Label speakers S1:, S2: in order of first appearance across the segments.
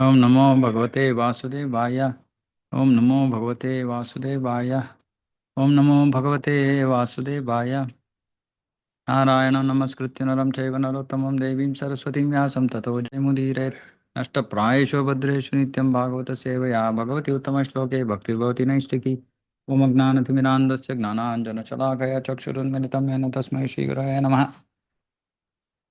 S1: Om Namo Bhagavate Vasudevaya. Om Namo Bhagavate Vasudevaya. Om Namo Bhagavate Vasudevaya. Narayana Namaskritya Naram Chaiva Narottamam Devim Saraswatim Vyasam Tato Jayamudiret. Nashtaprayesho Bhadreshu Nityam Bhagavata Sevaya Bhagavati Uttama Shloke Bhakti Bhavati Naistiki. Om Agnanatimirandasya Gnananjana Shalakaya Chakshurunmilitam Yena Tasmai Shri Gurave Namaha.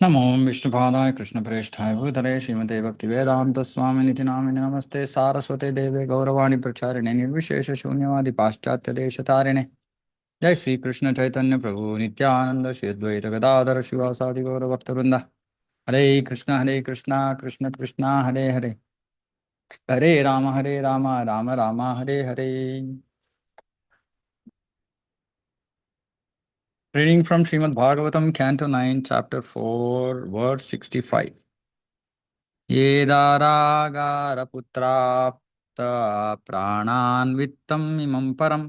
S1: नमो विष्णुपादाय कृष्णप्रेष्ठाय भूतले श्रीमते भक्तिवेदान्तस्वामिनिति नामिने नमस्ते सारस्वते देवे गौरवाणी प्रचारिणे निर्विशेषशून्यवादि पाश्चात्यदेशतारिणे जय श्रीकृष्ण चैतन्य प्रभु नित्यानन्द श्री अद्वैत गदाधर शिवासादि गौरभक्तवृन्द हरे Krishna Krishna Krishna Hare Hare Hare Ram Ram Ram Hare Hare. Reading from Srimad Bhagavatam, Canto 9, Chapter 4, Verse 65. ये दारागारपुत्राप्त प्राणान् वित्तम् इमं परम्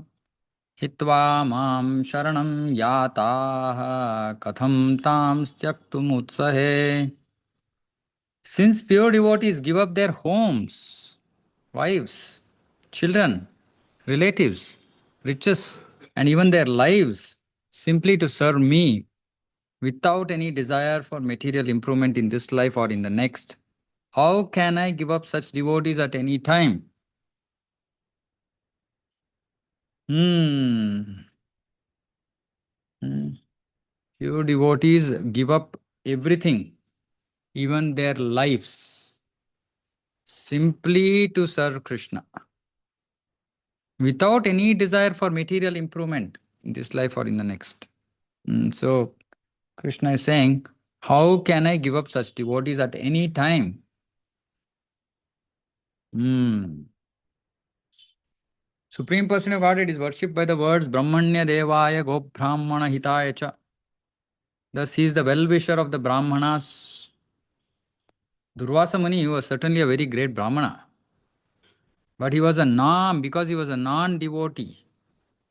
S1: हित्वा मां शरणं याताः कथं तां त्यक्तुमुत्सहे. Since pure devotees give up their homes, wives, children, relatives, riches, and even their lives simply to serve me without any desire for material improvement in this life or in the next, how can I give up such devotees at any time? Hmm. Hmm. Pure devotees give up everything, even their lives, simply to serve Krishna, without any desire for material improvement in this life or in the next. So, Krishna is saying, how can I give up such devotees at any time? Hmm. Supreme Person of Godhead is worshipped by the words Brahmanya Devaya Go Brahmana Hitaya Cha. Thus, he is the well-wisher of the Brahmanas. Durvasa Muni was certainly a very great Brahmana, but he was because he was a non-devotee,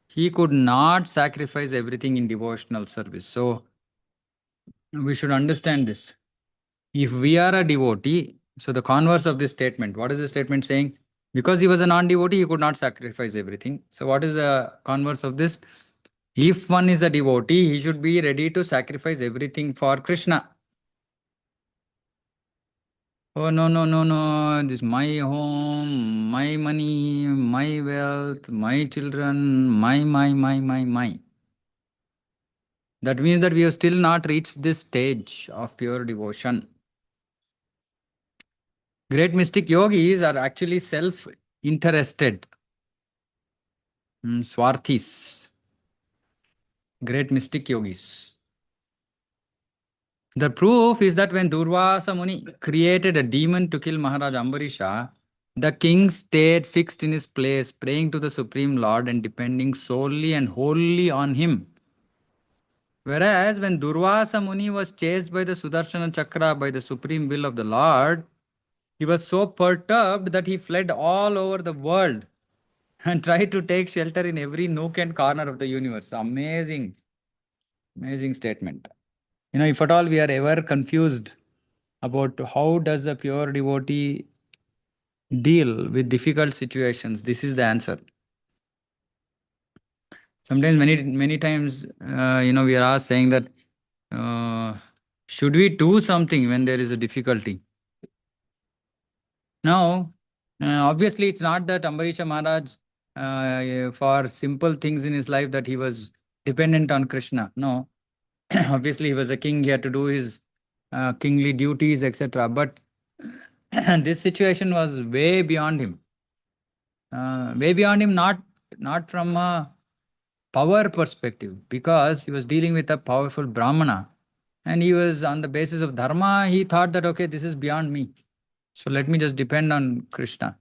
S1: he could not sacrifice everything in devotional service. So, we should understand this. If we are a devotee, so the converse of this statement, what is the statement saying? Because he was a non-devotee, he could not sacrifice everything. So, what is the converse of this? If one is a devotee, he should be ready to sacrifice everything for Krishna. Oh, no, no, no, no. This my home, my money, my wealth, my children, my. That means that we have still not reached this stage of pure devotion. Great mystic yogis are actually self-interested. Swarthis. Great mystic yogis. The proof is that when Durvasa Muni created a demon to kill Maharaja Ambarīṣa, the king stayed fixed in his place, praying to the Supreme Lord and depending solely and wholly on him. Whereas when Durvasa Muni was chased by the Sudarshana Chakra by the supreme will of the Lord, he was so perturbed that he fled all over the world and tried to take shelter in every nook and corner of the universe. Amazing, amazing statement. If at all we are ever confused about how does a pure devotee deal with difficult situations, this is the answer. Sometimes, many times, we are asked saying that, should we do something when there is a difficulty? Now, obviously, it's not that Ambarīṣa Maharaj, for simple things in his life, that he was dependent on Krishna. No, obviously, he was a king, he had to do his kingly duties, etc. But this situation was way beyond him. Not from a power perspective, because he was dealing with a powerful Brahmana. And he was on the basis of dharma, he thought that, okay, this is beyond me. So let me just depend on Krishna.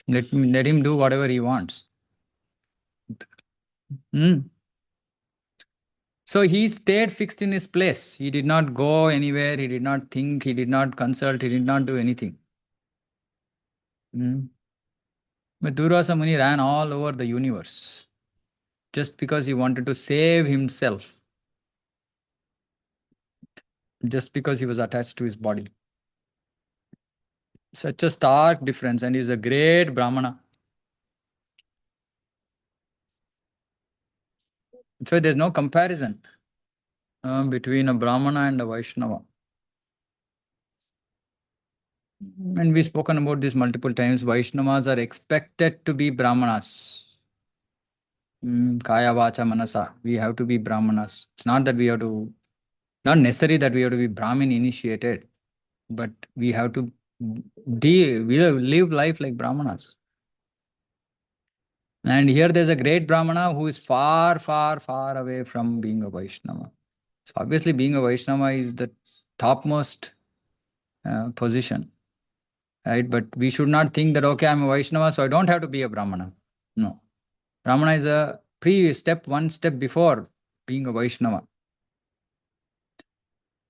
S1: Let him do whatever he wants. Hmm. So he stayed fixed in his place. He did not go anywhere. He did not think. He did not consult. He did not do anything. Hmm. But Durvasa Muni ran all over the universe just because he wanted to save himself, just because he was attached to his body. Such a stark difference, and he's a great Brahmana. So there's no comparison between a Brahmana and a Vaishnava. And we've spoken about this multiple times. Vaishnavas are expected to be Brahmanas. Kaya Vacha Manasa. We have to be Brahmanas. It's not that we have to, not necessary that we have to be Brahmin initiated, but we have to we have live life like Brahmanas. And here there's a great Brahmana who is far, far, far away from being a Vaishnava. So obviously being a Vaishnava is the topmost position, right? But we should not think that, okay, I'm a Vaishnava, so I don't have to be a Brahmana. No. Brahmana is a one step before being a Vaishnava.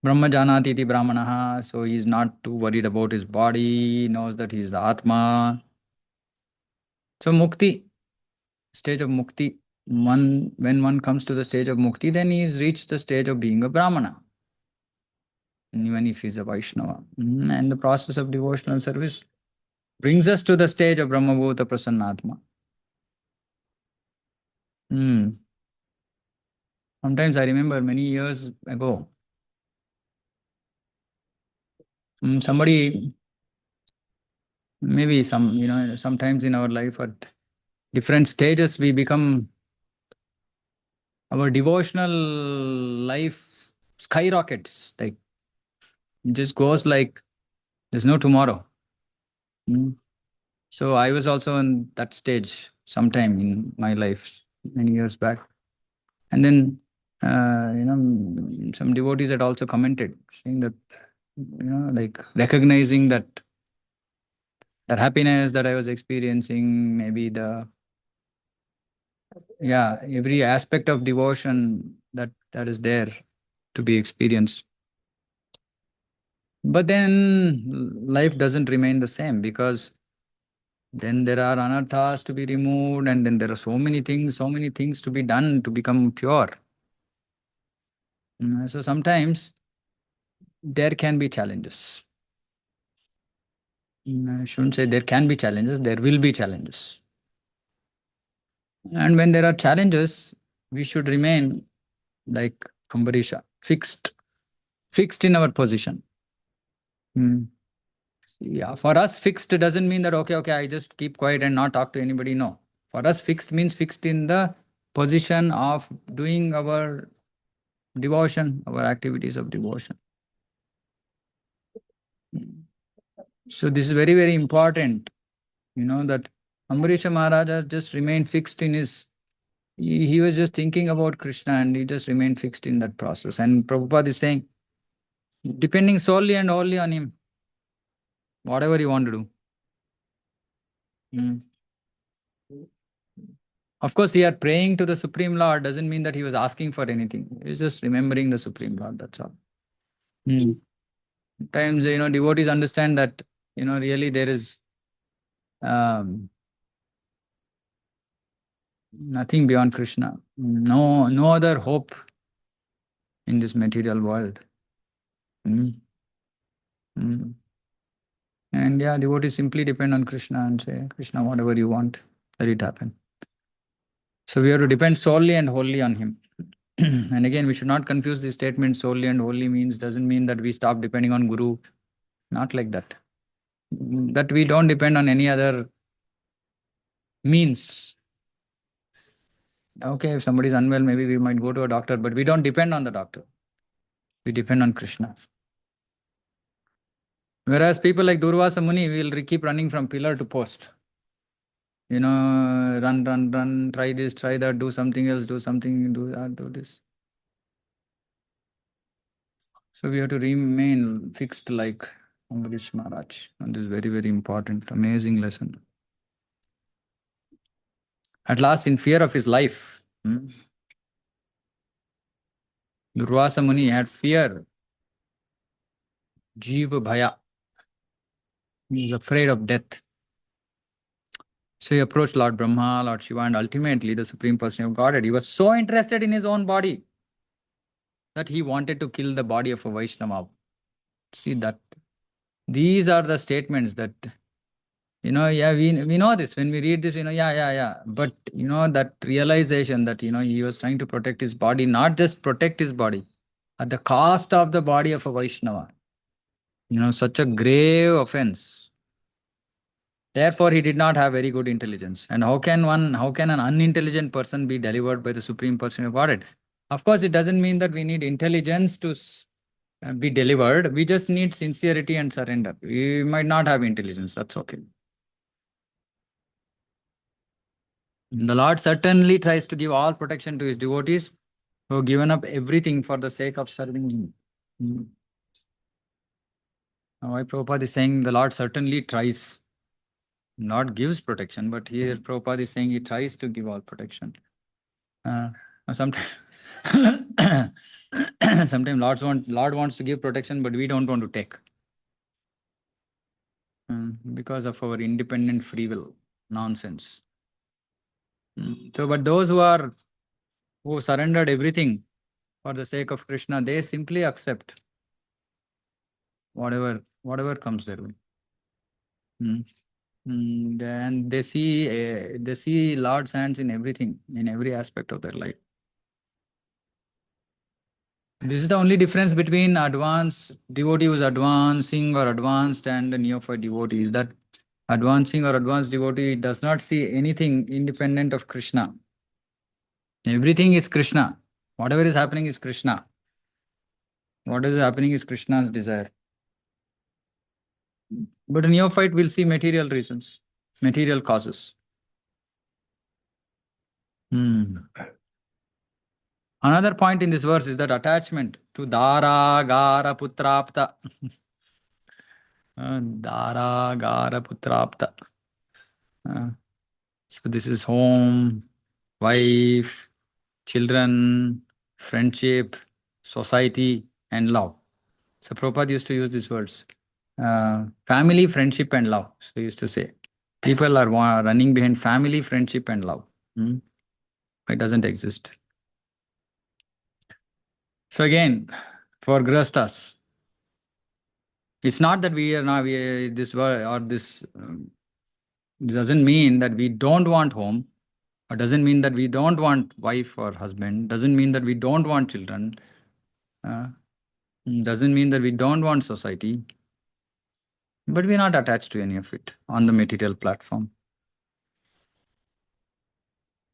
S1: Brahma janati iti Brahmanaha, so he's not too worried about his body, he knows that he's the Atma. So Mukti, stage of Mukti, when one comes to the stage of Mukti, then he's reached the stage of being a Brahmana, even if he's a Vaishnava. And the process of devotional service brings us to the stage of Brahmabhuta Prasannatma. Sometimes I remember many years ago, somebody, maybe sometimes in our life at different stages, we become, our devotional life skyrockets, like just goes like there's no tomorrow. So I was also in that stage sometime in my life, many years back. And then, some devotees had also commented, saying that, like recognizing that happiness that I was experiencing, maybe every aspect of devotion that is there to be experienced. But then life doesn't remain the same, because then there are anarthas to be removed, and then there are so many things to be done to become pure. So sometimes there can be challenges. I shouldn't say there can be challenges, there will be challenges. And when there are challenges, we should remain like Ambarīṣa, fixed in our position. Yeah, for us, fixed doesn't mean that, okay, I just keep quiet and not talk to anybody. No. For us, fixed means fixed in the position of doing our devotion, our activities of devotion. So this is very, very important, that Ambarīṣa Mahārāja just remained fixed in his, he was just thinking about Krishna, and he just remained fixed in that process. And Prabhupada is saying, depending solely and wholly on him, whatever you want to do. Of course, he are praying to the Supreme Lord doesn't mean that he was asking for anything. He's just remembering the Supreme Lord, that's all. Sometimes, devotees understand that, really there is nothing beyond Krishna. No other hope in this material world. And devotees simply depend on Krishna and say, Krishna, whatever you want, let it happen. So we have to depend solely and wholly on him. And again, we should not confuse this statement. Solely and wholly doesn't mean that we stop depending on Guru. Not like that. That we don't depend on any other means. Okay, if somebody is unwell, maybe we might go to a doctor, but we don't depend on the doctor. We depend on Krishna. Whereas people like Durvasa Muni will keep running from pillar to post. Run, try this, try that, do something else, do something, do that, do this. So we have to remain fixed like Ambarīṣa Mahārāja. And this is very, very important, amazing lesson. At last, in fear of his life, Durvasa Muni had fear, Jiva Bhaya. He was afraid of death. So he approached Lord Brahma, Lord Shiva, and ultimately the Supreme Person of Godhead. He was so interested in his own body that he wanted to kill the body of a Vaishnava. See that. These are the statements that, yeah, we know this. When we read this, yeah. But, that realization that, he was trying to protect his body, not just protect his body, at the cost of the body of a Vaishnava. Such a grave offense. Therefore, he did not have very good intelligence. And how can an unintelligent person be delivered by the Supreme Person of Godhead? Of course, it doesn't mean that we need intelligence to be delivered. We just need sincerity and surrender. We might not have intelligence. That's okay. The Lord certainly tries to give all protection to his devotees who have given up everything for the sake of serving him. Now, why Prabhupada is saying the Lord certainly tries, not gives protection, but here Prabhupada is saying he tries to give all protection. Sometimes, sometimes Lord wants to give protection, but we don't want to take because of our independent free will nonsense. So, but those who surrendered everything for the sake of Krishna, they simply accept whatever comes their way. Then they see Lord's hands in everything, in every aspect of their life. This is the only difference between advanced devotee who is advancing or advanced and a neophyte devotee, is that advancing or advanced devotee does not see anything independent of Krishna. Everything is Krishna. Whatever is happening is Krishna. What is happening is Krishna's desire. But a neophyte will see material reasons, material causes. Another point in this verse is that attachment to Dara, Gara, Putrapta. Dara, Gara, Putrapta. So this is home, wife, children, friendship, society, and love. So Prabhupada used to use these words. Family, friendship, and love. So he used to say. People are running behind family, friendship, and love. It doesn't exist. So again, for Grastas, it's not that we are now this or this. This doesn't mean that we don't want home, or doesn't mean that we don't want wife or husband. Doesn't mean that we don't want children. Doesn't mean that we don't want society. But we're not attached to any of it on the material platform.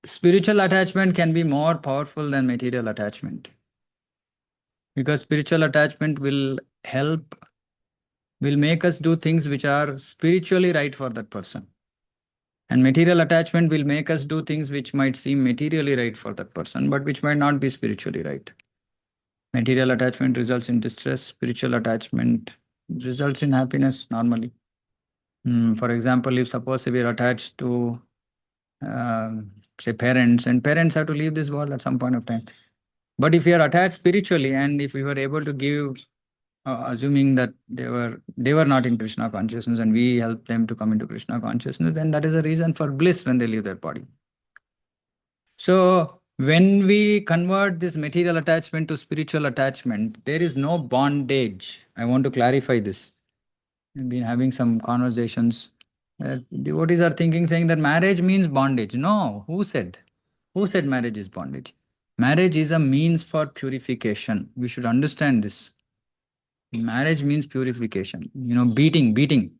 S1: Spiritual attachment can be more powerful than material attachment, because spiritual attachment will make us do things which are spiritually right for that person. And material attachment will make us do things which might seem materially right for that person, but which might not be spiritually right. Material attachment results in distress. Spiritual attachment results in happiness normally. For example, if suppose we are attached to, say, parents, and parents have to leave this world at some point of time. But if we are attached spiritually, and if we were able to give, assuming that they were not in Krishna consciousness, and we help them to come into Krishna consciousness, then that is a reason for bliss when they leave their body. So when we convert this material attachment to spiritual attachment, there is no bondage. I want to clarify this. I've been having some conversations. Devotees are saying that marriage means bondage. No, who said? Who said marriage is bondage? Marriage is a means for purification. We should understand this. Marriage means purification. Beating. You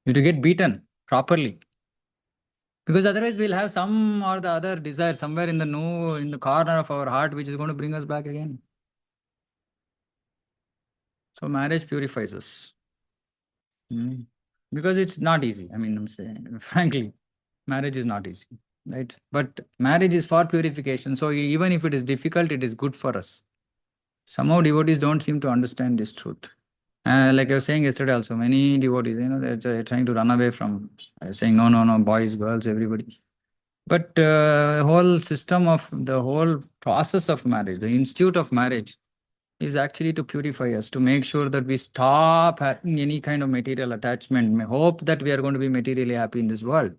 S1: have to get beaten properly. Because otherwise we'll have some or the other desire somewhere in the corner of our heart, which is going to bring us back again. So marriage purifies us. Because it's not easy. I'm saying, frankly, marriage is not easy, right? But marriage is for purification. So even if it is difficult, it is good for us. Somehow devotees don't seem to understand this truth. Like I was saying yesterday also, many devotees, they're trying to run away from saying, no, boys, girls, everybody. But the whole process of marriage, the institute of marriage, is actually to purify us, to make sure that we stop having any kind of material attachment, hope that we are going to be materially happy in this world.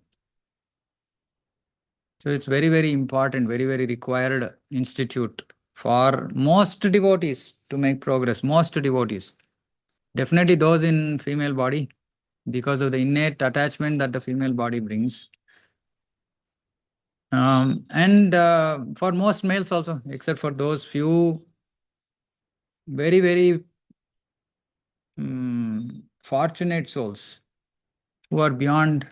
S1: So it's very, very important, very, very required institute for most devotees to make progress, most devotees. Definitely those in female body, because of the innate attachment that the female body brings. And for most males also, except for those few very, very fortunate souls who are beyond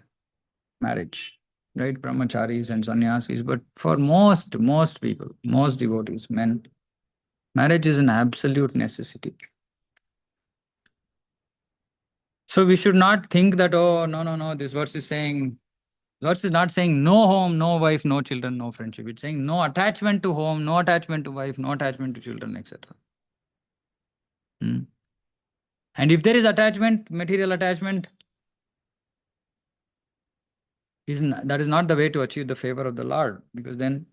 S1: marriage, right? Brahmacharis and sannyasis. But for most people, most devotees, men, marriage is an absolute necessity. So we should not think that, oh, no, no, no, this verse is not saying no home, no wife, no children, no friendship. It's saying no attachment to home, no attachment to wife, no attachment to children, etc. Hmm. And if there is attachment, material attachment, that is not the way to achieve the favor of the Lord, because then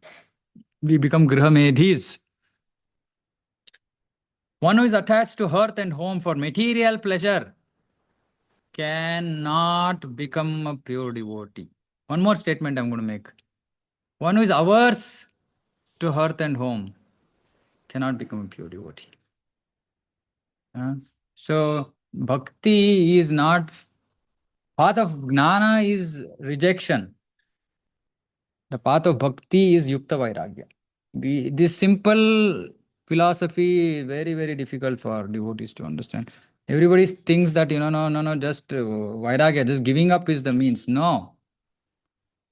S1: we become grihamedhis. One who is attached to hearth and home for material pleasure cannot become a pure devotee. One more statement I'm going to make. One who is averse to hearth and home cannot become a pure devotee. So, bhakti is not, path of gnana is rejection. The path of bhakti is yukta vairagya. This simple philosophy is very, very difficult for devotees to understand. Everybody thinks that, no, just vairagya, just giving up is the means. No,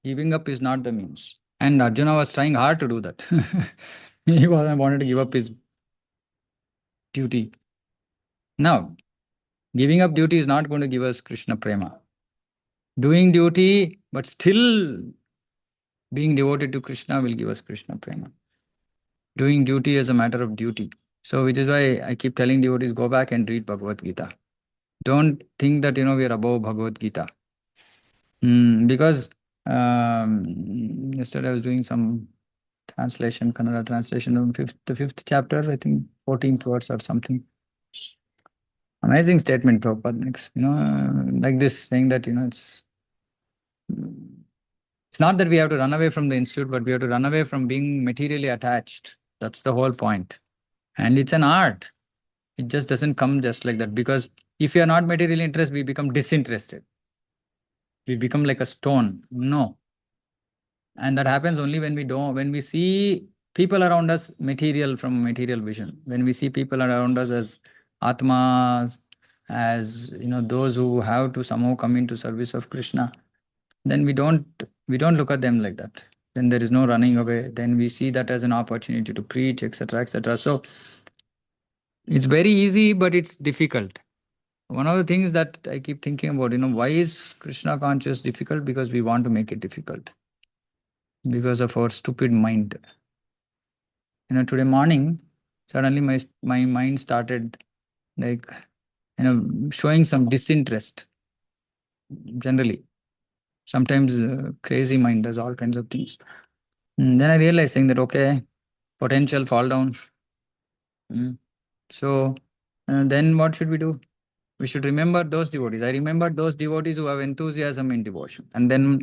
S1: giving up is not the means. And Arjuna was trying hard to do that. He wanted to give up his duty. Now, giving up duty is not going to give us Krishna prema. Doing duty, but still being devoted to Krishna will give us Krishna prema. Doing duty as a matter of duty. So, which is why I keep telling devotees, go back and read Bhagavad Gita. Don't think that, we are above Bhagavad Gita. Because yesterday I was doing some translation, Kannada translation of the fifth chapter, I think 14th verse or something. Amazing statement Prabhupada makes, like this, saying that, it's not that we have to run away from the institute, but we have to run away from being materially attached. That's the whole point. And it's an art. It just doesn't come just like that. Because if you are not materially interested, we become disinterested. We become like a stone. No. And that happens only when we see people around us material from material vision. When we see people around us as atmas, as those who have to somehow come into service of Krishna, then we don't look at them like that. Then there is no running away. Then we see that as an opportunity to preach, etc., etc. So it's very easy, but it's difficult. One of the things that I keep thinking about, why is Krishna conscious difficult? Because we want to make it difficult. Because of our stupid mind. Today morning, suddenly my mind started like, showing some disinterest. Generally, sometimes crazy mind does all kinds of things. Then I realized saying that, okay, potential fall down. So then what should we do? We should remember those devotees. I remember those devotees who have enthusiasm in devotion. And then,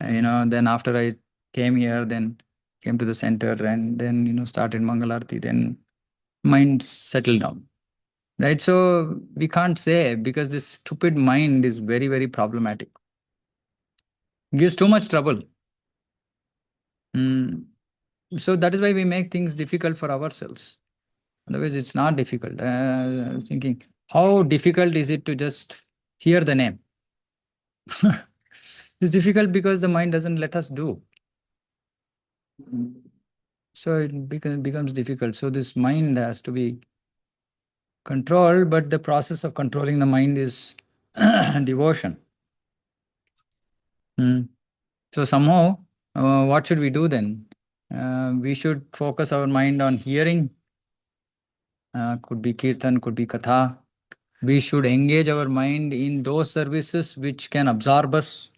S1: then after I came here, then came to the center and then, started Mangalarti, then mind settled down. Right? So we can't say, because this stupid mind is very, very problematic. Gives too much trouble. So that is why we make things difficult for ourselves. Otherwise, it's not difficult. I was thinking, how difficult is it to just hear the name? It's difficult because the mind doesn't let us do. So it becomes difficult. So this mind has to be controlled, but the process of controlling the mind is devotion. So somehow, what should we do then? We should focus our mind on hearing. Could be kirtan, could be katha. We should engage our mind in those services which can absorb us.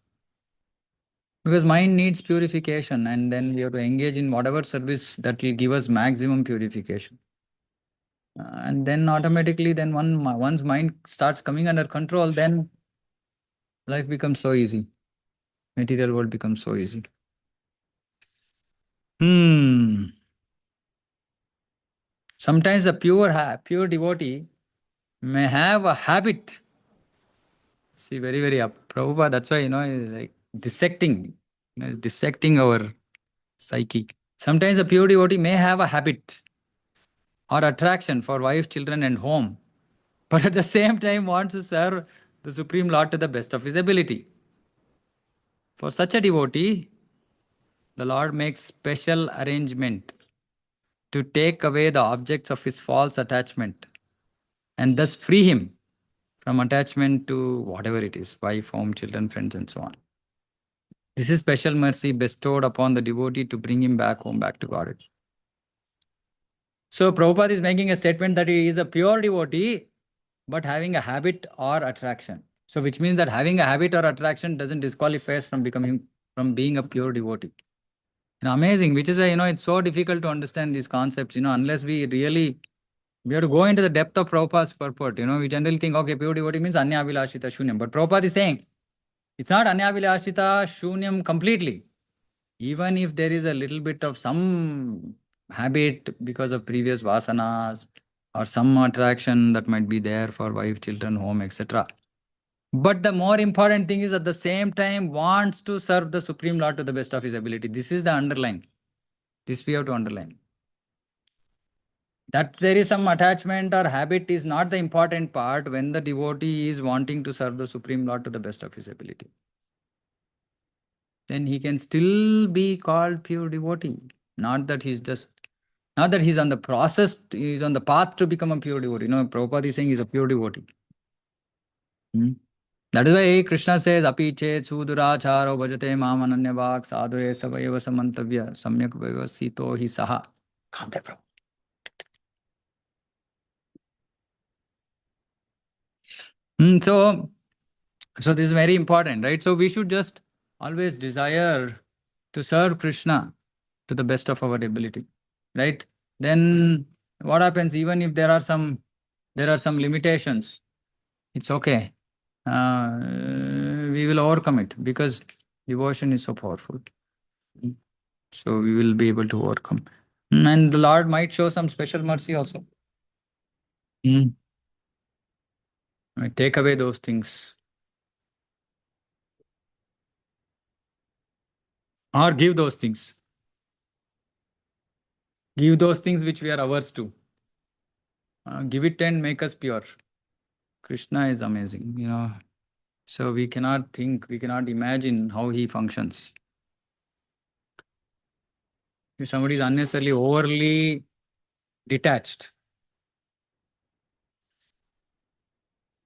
S1: Because mind needs purification, and then we have to engage in whatever service that will give us maximum purification. And then automatically, then once mind starts coming under control, then life becomes so easy. Material world becomes so easy. Sometimes a pure devotee may have a habit. See, very, very up. Prabhupada, that's why, like dissecting, dissecting our psyche. Sometimes a pure devotee may have a habit or attraction for wife, children, and home, but at the same time wants to serve the Supreme Lord to the best of his ability. For such a devotee, the Lord makes special arrangement to take away the objects of his false attachment and thus free him from attachment to whatever it is, wife, home, children, friends, and so on. This is special mercy bestowed upon the devotee to bring him back home, back to God. So Prabhupada is making a statement that he is a pure devotee, but having a habit or attraction. So which means that having a habit or attraction doesn't disqualify us from being a pure devotee. Amazing, which is why it's so difficult to understand these concepts, unless we have to go into the depth of Prabhupada's purport. We generally think, okay, pure devotee means Anya Abhilashita Shunyam. But Prabhupada is saying it's not Anya Abhilashita Shunyam completely. Even if there is a little bit of some habit because of previous vasanas or some attraction that might be there for wife, children, home, etc. But the more important thing is at the same time wants to serve the Supreme Lord to the best of his ability. This is the underline. This we have to underline. That there is some attachment or habit is not the important part when the devotee is wanting to serve the Supreme Lord to the best of his ability. Then he can still be called pure devotee. Not that he's on the process, he's on the path to become a pure devotee. Prabhupada is saying he's a pure devotee. Hmm. That is why Krishna says, Api chet suduracharo bhajate mam ananyavak sadhure savayava samantavya samyak vyavasito hi saha. Calm down, Prabhu. So this is very important, right? So we should just always desire to serve Krishna to the best of our ability, right? Then what happens, even if there are some limitations, it's okay. We will overcome it because devotion is so powerful. So we will be able to overcome. And the Lord might show some special mercy also. Mm. Might take away those things. Or give those things. Give those things which we are averse to. Give it and make us pure. Krishna is amazing, So we cannot imagine how he functions. If somebody is unnecessarily overly detached,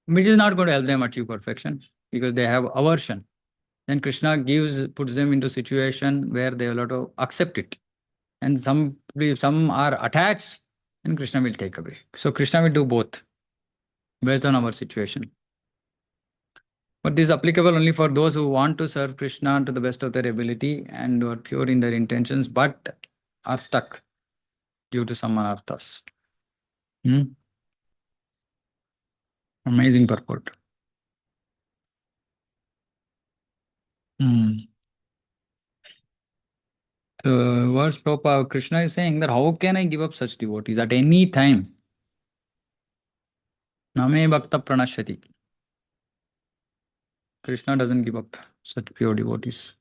S1: which is not going to help them achieve perfection because they have aversion. Then Krishna puts them into a situation where they will have to accept it. And some are attached, and Krishna will take away. So Krishna will do both based on our situation. But this is applicable only for those who want to serve Krishna to the best of their ability and are pure in their intentions, but are stuck due to some anarthas. Amazing purport. So, words Prabhupada, Krishna is saying that how can I give up such devotees at any time? Name bhakta pranashyati. Krishna doesn't give up such pure devotees.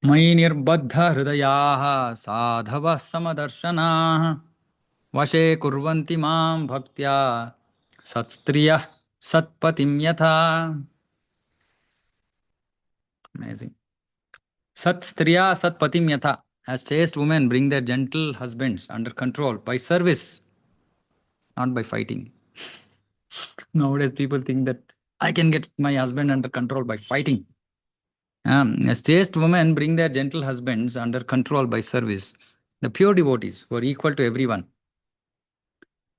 S1: मयि निर्बद्ध हृदयाः साधवः समदर्शनाः वशे कुर्वन्ति मां भक्त्या सत्स्त्रियः सत्पतिं यथा. Amazing. Sat-striya sat-patim yatha. As chaste women bring their gentle husbands under control by service, not by fighting. Nowadays people think that I can get my husband under control by fighting. As chaste women bring their gentle husbands under control by service, the pure devotees who are equal to everyone.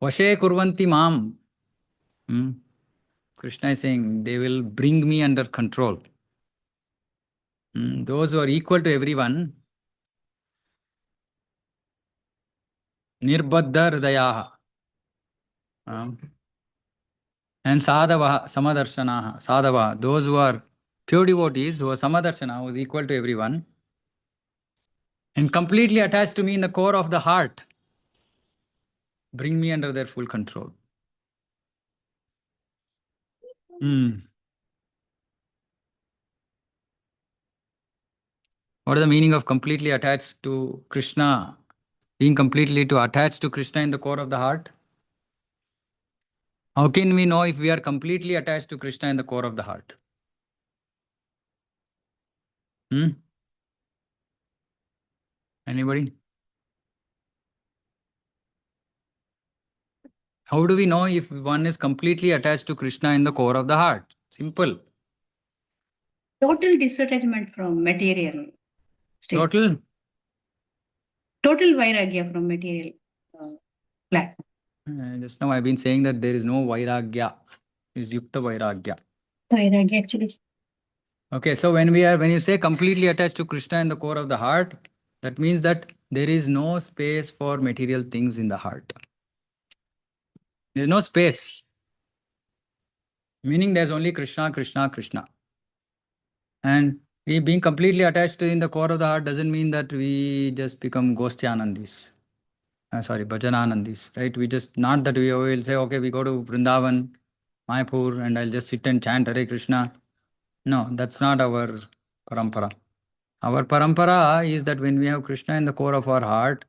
S1: Vashe kurvanti mam. Krishna is saying they will bring me under control. Those who are equal to everyone, nirbadha hridayaha. And sadhava, samadarshanaha. Sadhava, those who are pure devotees, who are samadarshana, who is equal to everyone. and completely attached to me in the core of the heart, bring me under their full control. What is the meaning of completely attached to Krishna? Being completely attached to Krishna in the core of the heart? How can we know if we are completely attached to Krishna in the core of the heart? Anybody? How do we know if one is completely attached to Krishna in the core of the heart? Simple.
S2: Total disattachment from material states.
S1: Total
S2: vairagya from material platform.
S1: Just now I've been saying that there is no vairagya. It is yukta vairagya.
S2: Vairagya actually.
S1: Okay, so when you say completely attached to Krishna in the core of the heart, that means that there is no space for material things in the heart. There is no space. Meaning there's only Krishna, Krishna, Krishna. And we being completely attached in the core of the heart doesn't mean that we just become Gosthyanandis. Bhajananandis, right? We just, not that we will say, okay, we go to Vrindavan, Mayapur, and I'll just sit and chant Hare Krishna. No, that's not our parampara. Our parampara is that when we have Krishna in the core of our heart,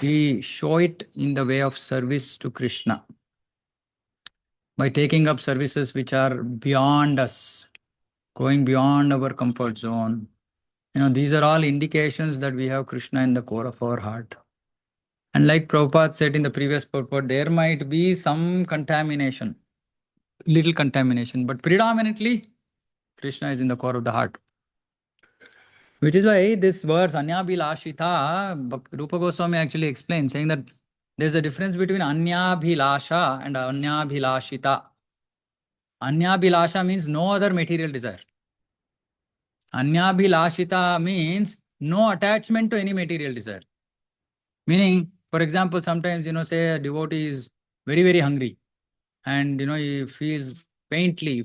S1: we show it in the way of service to Krishna. By taking up services which are beyond us, going beyond our comfort zone. These are all indications that we have Krishna in the core of our heart. And like Prabhupada said in the previous purport, there might be some contamination, little contamination, but predominantly Krishna is in the core of the heart. Which is why this verse, Anyabhilashita, Rupa Goswami actually explains, saying that there's a difference between Anyabhilasha and Anyabhilashita. Anyabhilasha means no other material desire. Anyabhilashita means no attachment to any material desire. Meaning, for example, sometimes, say a devotee is very, very hungry and, he feels fainting,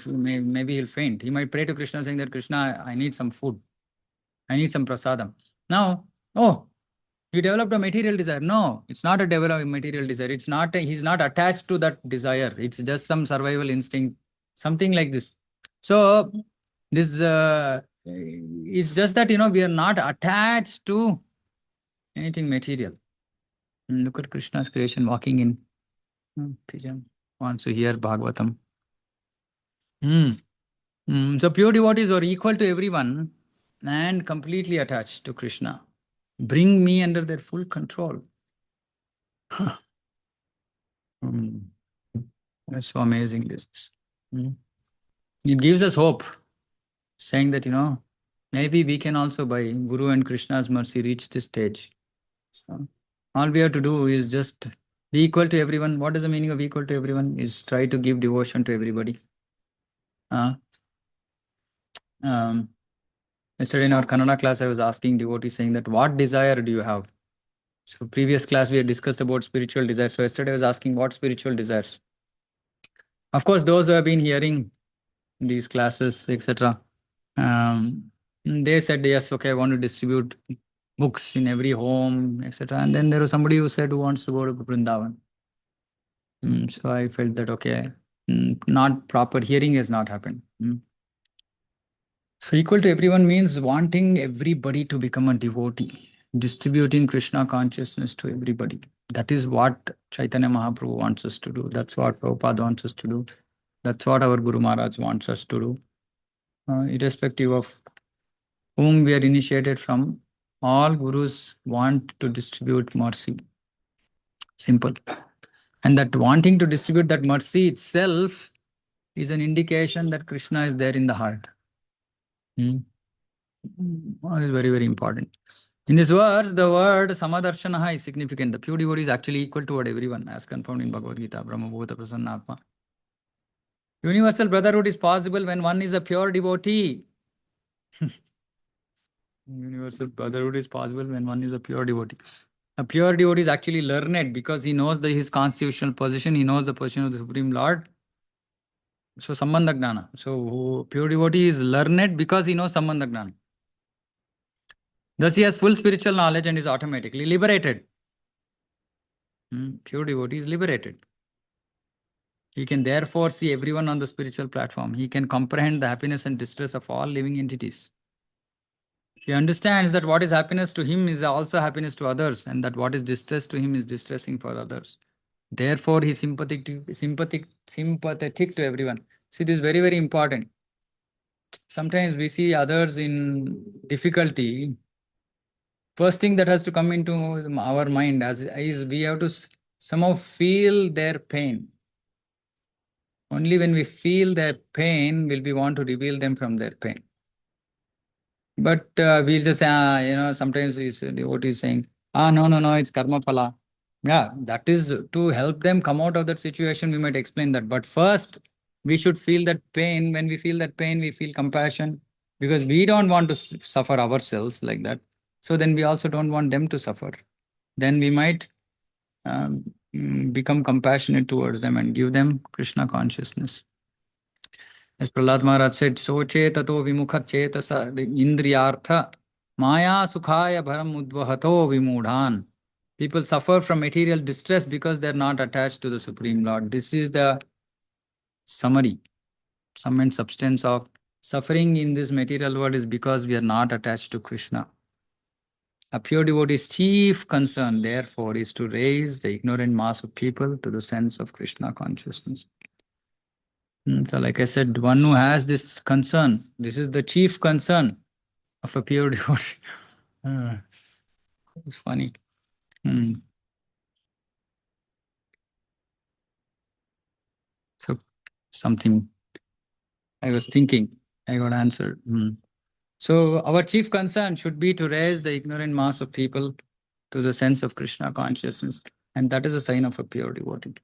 S1: maybe he'll faint. He might pray to Krishna saying that, Krishna, I need some food. I need some prasadam. Now, he developed a material desire. No, it's not a developed material desire. He's not attached to that desire. It's just some survival instinct, something like this. So, this it's just that, we are not attached to anything material. Look at Krishna's creation walking in. Pigeon wants to hear Bhagavatam. So pure devotees are equal to everyone and completely attached to Krishna. Bring me under their full control. That's so amazing, this is. It gives us hope, saying that, maybe we can also, by Guru and Krishna's mercy, reach this stage. So, all we have to do is just be equal to everyone. What is the meaning of equal to everyone? Is try to give devotion to everybody. Yesterday in our Kannada class, I was asking devotees, saying that, what desire do you have? So previous class, we had discussed about spiritual desires. So yesterday I was asking, what spiritual desires? Of course, those who have been hearing these classes, etc., they said, yes, okay, I want to distribute books in every home, etc. And then there was somebody who said who wants to go to Vrindavan. So I felt that, okay, not proper hearing has not happened. So equal to everyone means wanting everybody to become a devotee, distributing Krishna consciousness to everybody. That is what Chaitanya Mahaprabhu wants us to do. That's what Prabhupada wants us to do. That's what our Guru Maharaj wants us to do. Irrespective of whom we are initiated from, all Gurus want to distribute mercy. Simple. And that wanting to distribute that mercy itself is an indication that Krishna is there in the heart. It is very, very important. In this verse, the word Samadarshanaha is significant. The pure devotee is actually equal toward everyone, as confirmed in Bhagavad Gita, Brahma Bhuta Prasannatma. Universal brotherhood is possible when one is a pure devotee. Universal brotherhood is possible when one is a pure devotee. A pure devotee is actually learned because he knows his constitutional position, he knows the position of the Supreme Lord. So, Sambandha Gnana. So, pure devotee is learned because he knows Sambandha Gnana. Thus he has full spiritual knowledge and is automatically liberated. Pure devotee is liberated. He can therefore see everyone on the spiritual platform. He can comprehend the happiness and distress of all living entities. He understands that what is happiness to him is also happiness to others, and that what is distress to him is distressing for others. Therefore, he is sympathetic to everyone. See, this is very, very important. Sometimes we see others in difficulty. First thing that has to come into our mind is we have to somehow feel their pain. Only when we feel their pain will we want to reveal them from their pain. But we'll just say, sometimes what he's saying, no, it's karma pala. Yeah, that is to help them come out of that situation. We might explain that. But first, we should feel that pain. When we feel that pain, we feel compassion, because we don't want to suffer ourselves like that. So then we also don't want them to suffer. Then we might become compassionate towards them and give them Krishna consciousness. As Prahlad Maharaj said, Soche tato vimukha chetasa indriyartha maya sukhaya bharam udvahato vimudhan. People suffer from material distress because they are not attached to the Supreme Lord. This is the summary, sum and substance of suffering in this material world is because we are not attached to Krishna. A pure devotee's chief concern, therefore, is to raise the ignorant mass of people to the sense of Krishna consciousness. So like I said, one who has this concern, this is the chief concern of a pure devotee. It's funny. So something I was thinking, I got answered. So our chief concern should be to raise the ignorant mass of people to the sense of Krishna consciousness. And that is a sign of a pure devotee.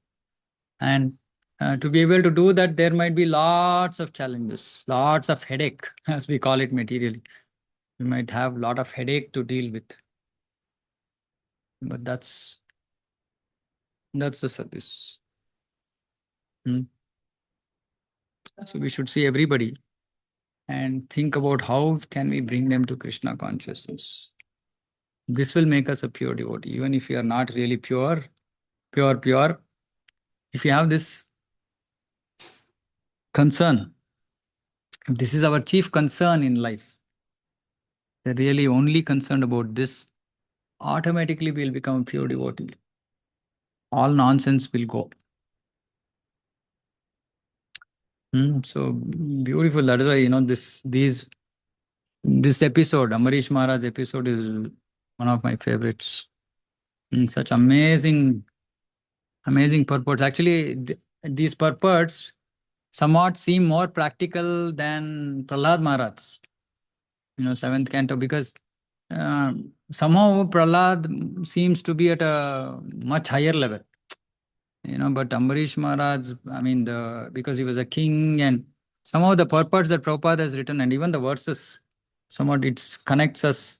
S1: And to be able to do that, there might be lots of challenges, lots of headache, as we call it materially. We might have a lot of headache to deal with. But that's the service. So we should see everybody and think about how can we bring them to Krishna consciousness. This will make us a pure devotee. Even if you are not really pure, if you have this concern, if this is our chief concern in life, we're really only concerned about this, automatically we'll become a pure devotee. All nonsense will go. So beautiful. That is why, this episode, Ambarīṣa Mahārāja episode, is one of my favorites. Such amazing purports. Actually, these purports somewhat seem more practical than Prahlad Maharaj, 7th canto, because somehow Prahlad seems to be at a much higher level. But Ambarīṣa Mahārāja, because he was a king, and somehow the purports that Prabhupada has written and even the verses, somewhat it connects us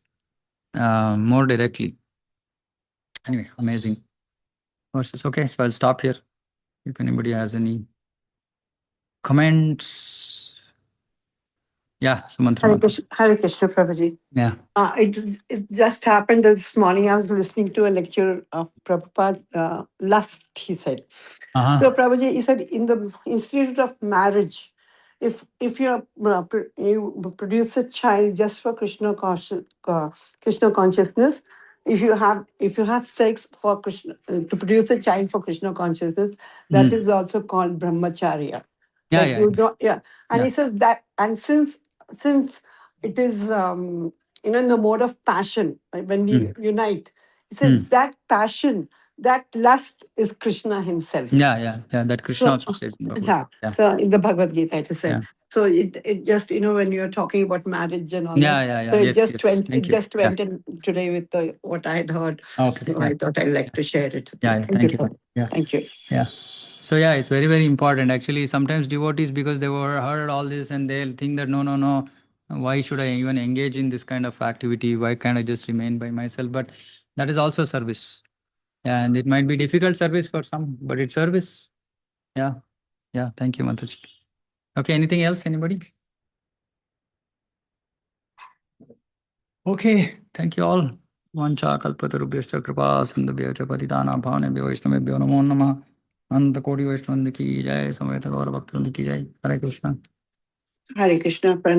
S1: more directly. Anyway, amazing verses. Okay, so I'll stop here. If anybody has any comments. Yeah, Sumantra.
S3: Hare Krishna, Prabhuji.
S1: Yeah.
S3: It just happened that this morning I was listening to a lecture of Prabhupada, lust, he said. So Prabhuji, he said, in the Institute of Marriage, if you produce a child just for Krishna consciousness, if you have sex for Krishna, to produce a child for Krishna consciousness, that is also called brahmacharya. And he says that, and since it is in the mode of passion, right, when we unite, he says that passion, that lust is Krishna himself.
S1: That Krishna also says in Bhagavad Gita.
S3: So in the Bhagavad Gita it is said. So it just, when you're talking about marriage and all that. So it just went in today with what I had heard.
S1: Okay.
S3: So I thought I'd like to share it.
S1: Thank you.
S3: Thank you.
S1: Yeah. So it's very, very important. Actually, sometimes devotees, because they were heard all this and they'll think that no, why should I even engage in this kind of activity? Why can't I just remain by myself? But that is also service. And it might be difficult service for some, but it's service. Yeah. Thank you, Mataji. Okay, anything else? Anybody? Okay, thank you all. Vancha kalpatarubhyascha kripa sindhubhya cha patitana bhavnebhyo vaishnavebhyo namo namah. Ananta Koti Vaishnava ki jai, Samveta Gaura Bhakta ki jai. Hare Krishna.
S3: Hare Krishna.